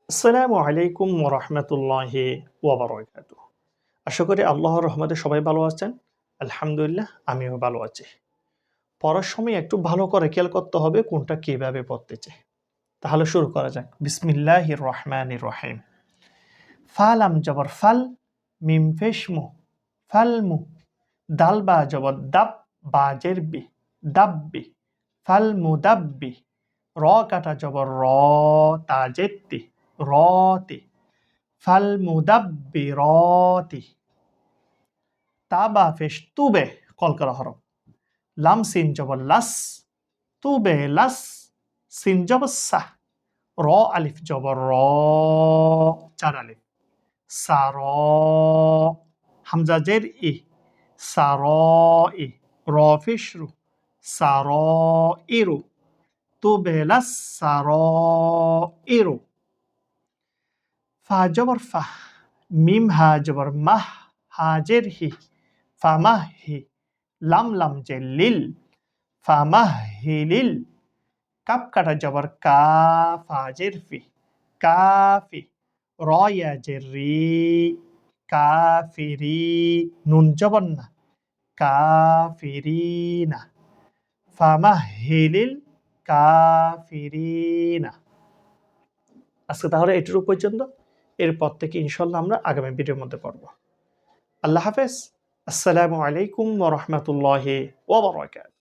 আসসালামু আলাইকুম ওয়া রাহমাতুল্লাহি ওয়া বারাকাতুহু। আশা করি আল্লাহর রহমতে সবাই ভালো আছেন। আলহামদুলিল্লাহ আমিও ভালো আছি। পড়ার সময় একটু ভালো করে খেয়াল করতে হবে কোনটা কিভাবে পড়তেছে। তাহলে শুরু করা যাক। বিসমিল্লাহির রহমানির রহিম। ফা লাম জবর ফাল, মিম পেশ মু, ফালমু। দাল বা জবর দাব, বা জের বি, দাব্বি। ফালমুদাব্বি। র কাটা জবর র, তা জের তি, রতি। ফালমুদাব্বিরতি। তা বা পেশ তুবে, কলকলা হরফ। লাম সিন জবর লাস, তুবে লাস। সিন জবর সাহ। র আলিফ জবর র, চার আলিফ। সার। হামজা জের ই, সার ই। র পেশ রু, সার ইরু। তুবে লাস সার ইরু। ফা জবর ফাহ, মিম হা জবর মাহ, হাজের হি, ফামাহ হি। লাম লাম জের লিল, ফামাহ হিলিল। কাপ কাটা জবর কা, ফাজের ফি, কাফি। রয়া জের রি, কাফিরি। নুন জবর না, কাফিরিনা। ফামাহ হিলিল কাফিরিনা। আজকে তাহলে এটুকু পর্যন্ত। এরপর থেকে ইনশাল্লাহ আমরা আগামী ভিডিওর মধ্যে পড়ব। আল্লাহ হাফেজ। আসসালামু আলাইকুম ওয়া রাহমাতুল্লাহি ওয়া বারাকাতুহু।